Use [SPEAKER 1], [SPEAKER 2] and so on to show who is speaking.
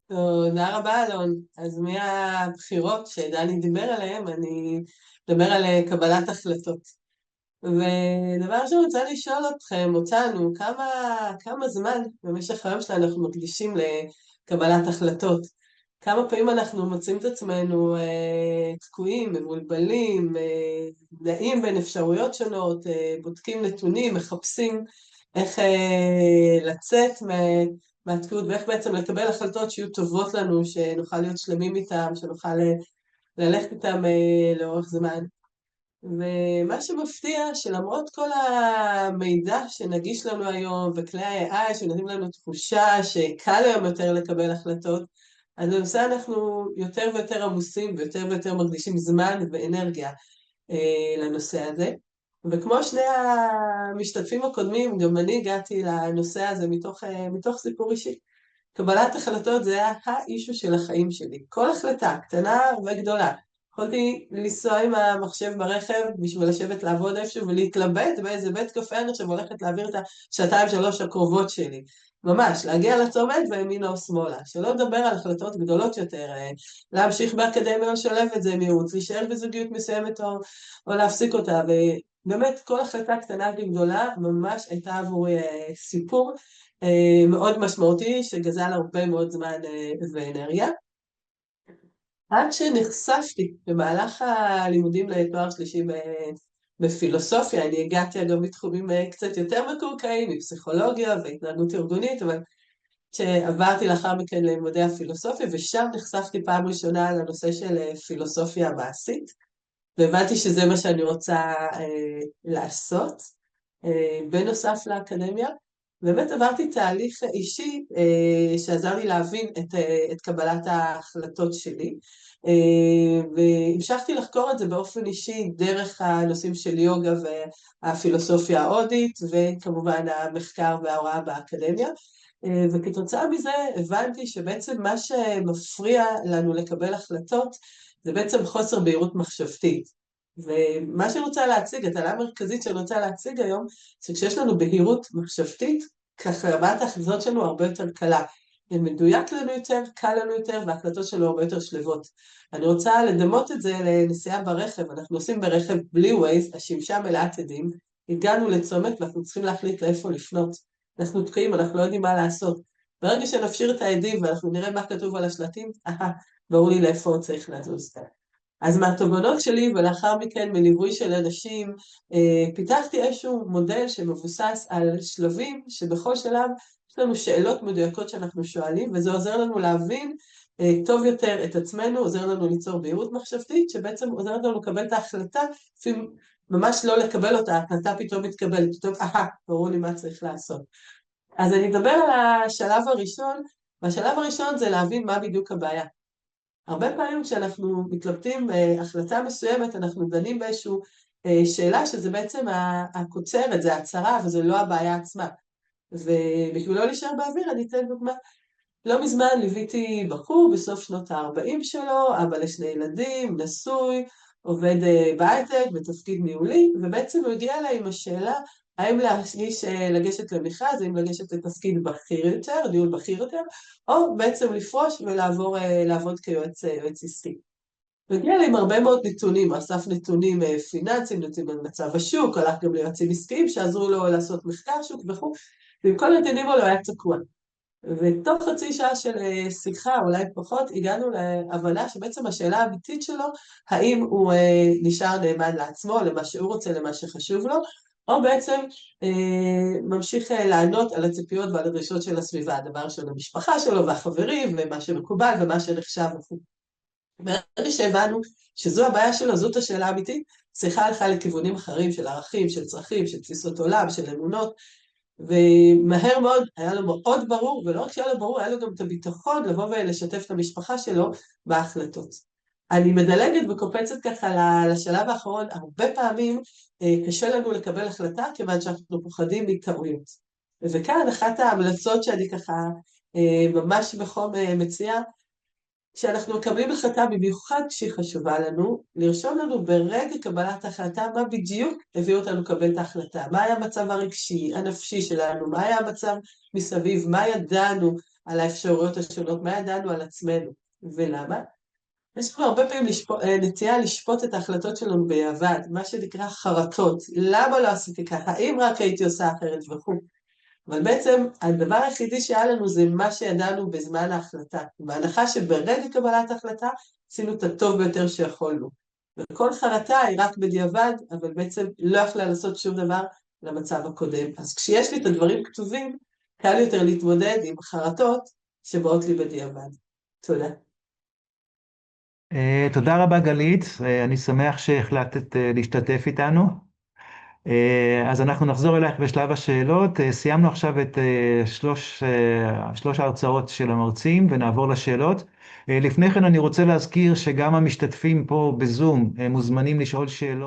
[SPEAKER 1] תודה רבה, אלון. אז מהבחירות שדני דיבר עליהן, אני אדבר על קבלת החלטות. ודבר ראשון, אני רוצה לשאול אתכם, אותנו, כמה זמן במשך היום שלנו אנחנו מקדישים לקבלת החלטות? כמה פעמים אנחנו מוצאים את עצמנו תקועים, מבולבלים, נעים בין אפשרויות שונות, בודקים נתונים, מחפשים איך לצאת מהתקיעות ואיך בעצם לקבל החלטות שיהיו טובות לנו, שנוכל להיות שלמים איתם, שנוכל ללכת איתם לאורך זמן. ומה שמפתיע, שלמרות כל המידע שנגיש לנו היום, וכלי ה-AI שנותנים לנו תחושה שקל היום יותר לקבל החלטות, אז בנושא אנחנו יותר ויותר עמוסים, ויותר ויותר מקדישים זמן ואנרגיה לנושא הזה. וכמו שני המשתתפים הקודמים, גם אני הגעתי לנושא הזה מתוך סיפור אישי. קבלת החלטות זה היה האישו של החיים שלי. כל החלטה, קטנה וגדולה. יכולתי לנסוע עם המחשב ברכב בשביל לשבת לעבוד איפשהו ולהתלבט באיזה בית קפה אני עכשיו הולכת להעביר את השעתיים שלוש הקרובות שלי. ממש, להגיע לצומת וימינה או שמאלה. שלא לדבר על החלטות גדולות יותר, להמשיך באקדמיה או לשלב את זה מייעוץ, להישאר בזוגיות מסוימת או להפסיק אותה. ובאמת כל החלטה קטנה וגדולה ממש הייתה עבורי סיפור מאוד משמעותי, שגזל הרבה מאוד זמן ואנרגיה. עד שנחשפתי במהלך הלימודים לתואר שלישי בפילוסופיה, אני הגעתי אגב מתחומים קצת יותר מקורקעים, מפסיכולוגיה והתנהגות ארגונית, אבל שעברתי לאחר מכן ללימודי הפילוסופיה, ושם נחשפתי פעם ראשונה לנושא של פילוסופיה מעשית, והבנתי שזה מה שאני רוצה לעשות, בנוסף לאקדמיה. באמת עברתי תהליך אישי שעזר לי להבין את קבלת ההחלטות שלי, והמשכתי לחקור את זה באופן אישי דרך הנושאים של יוגה והפילוסופיה ההודית, וכמובן המחקר וההוראה באקדמיה. וכתוצאה מזה הבנתי שבעצם מה שמפריע לנו לקבל החלטות זה בעצם חוסר בהירות מחשבתית. ומה שאני רוצה להציג, הטענה המרכזית שאני רוצה להציג היום, זה כשיש לנו בהירות מחשבתית, ככה רמת ההחלטות שלנו הרבה יותר קלה. זה מדויק לנו יותר, קל לנו יותר, וההחלטות שלנו הרבה יותר שלבות. אני רוצה לדמות את זה לנסיעה ברכב, אנחנו נוסעים ברכב בלי ווייז, השמשה מלאת עדים, הגענו לצומת ואנחנו צריכים להחליט לאיפה לפנות. אנחנו תקועים, אנחנו לא יודעים מה לעשות. ברגע שנפשיר את העדים ואנחנו נראה מה כתוב על השלטים, ברור לי לאיפה צריך לזוז. אז מהתובנות שלי ולאחר מכן מליווי של אנשים, פיתחתי איזשהו מודל שמבוסס על שלבים, שבכל שלב יש לנו שאלות מדויקות שאנחנו שואלים, וזה עוזר לנו להבין טוב יותר את עצמנו, עוזר לנו ליצור בהירות מחשבתית, שבעצם עוזר לנו לקבל את ההחלטה, לפעמים ממש לא לקבל אותה, ההחלטה פתאום מתקבלת, פתאום, ברור לי מה צריך לעשות. אז אני אדבר על השלב הראשון, והשלב הראשון זה להבין מה בדיוק הבעיה. הרבה פעמים כשאנחנו מתלבטים בהחלטה מסוימת, אנחנו דנים באיזושהי שאלה שזה בעצם הקוצרת, זה הצרה, וזה לא הבעיה עצמה. ובשביל לא להישאר באוויר, אני אתן דוגמה. לא מזמן ליוויתי בחור בסוף שנות ה-40 שלו, אבא לשני ילדים, נשוי, עובד בהייטק, בתפקיד ניהולי, ובעצם הוא הגיע אליי עם השאלה, האם לגשת למכרז, האם לגשת לתפקיד בכיר יותר, ניהול בכיר יותר, או בעצם לפרוש ולעבור לעבוד כיועץ עסקי. הוא הגיע אליי עם הרבה מאוד נתונים, אסף נתונים פיננסיים, נתונים על מצב השוק, הלך גם ליועצים עסקיים שעזרו לו לעשות מחקר שוק וכו', ועם כל הנתונים האלו היה תקוע. ותוך חצי שעה של שיחה, אולי פחות, הגענו להבנה שבעצם השאלה האמיתית שלו, האם הוא נשאר נאמן לעצמו, למה שהוא רוצה, למה שחשוב לו, או בעצם ממשיך לענות על הציפיות ועל הדרישות של הסביבה, הדבר של המשפחה שלו והחברים, ומה שמקובל ומה שנחשב. ברגע שהבנו שזו הבעיה שלו, זאת השאלה האמיתית, צריכה הלכה לכיוונים אחרים של ערכים, של צרכים, של תפיסות עולם, של אמונות, ומהר מאוד היה לו מאוד ברור, ולא רק שהיה לו ברור, היה לו גם את הביטחון לבוא ולשתף את המשפחה שלו בהחלטות. אני מדלגת וקופצת ככה לשלב האחרון, הרבה פעמים קשה לנו לקבל החלטה, כיוון שאנחנו פוחדים מטעויות. וכאן אחת ההמלצות שאני ככה ממש בחום מציעה, כשאנחנו מקבלים החלטה, במיוחד כשהיא חשובה לנו, לרשום לנו ברגע קבלת ההחלטה מה בדיוק הביא אותנו לקבל את ההחלטה, מה היה המצב הרגשי, הנפשי שלנו, מה היה המצב מסביב, מה ידענו על האפשרויות השונות, מה ידענו על עצמנו, ולמה? יש לנו הרבה פעמים נטייה לשפוט את ההחלטות שלנו ביוון, מה שנקרא חרטות, למה לא עשיתי ככה, האם רק הייתי עושה אחרת וכו'. אבל בעצם הדבר היחידי שהיה לנו זה מה שידענו בזמן ההחלטה. בהנחה שברגע קבלת ההחלטה עשינו את הטוב ביותר שיכולנו. וכל חרטה היא רק בדיעבד, אבל בעצם לא יכלה לעשות שום דבר למצב הקודם. אז כשיש לי את הדברים כתובים, קל יותר להתמודד עם חרטות שבאות לי בדיעבד. תודה.
[SPEAKER 2] תודה רבה גלית, אני שמח שהחלטת להשתתף איתנו. אז אנחנו נחזור אלייך בשלב השאלות. סיימנו עכשיו את שלוש ההרצאות של המרצים ונעבור לשאלות. לפני כן אני רוצה להזכיר שגם המשתתפים פה בזום מוזמנים לשאול שאלות.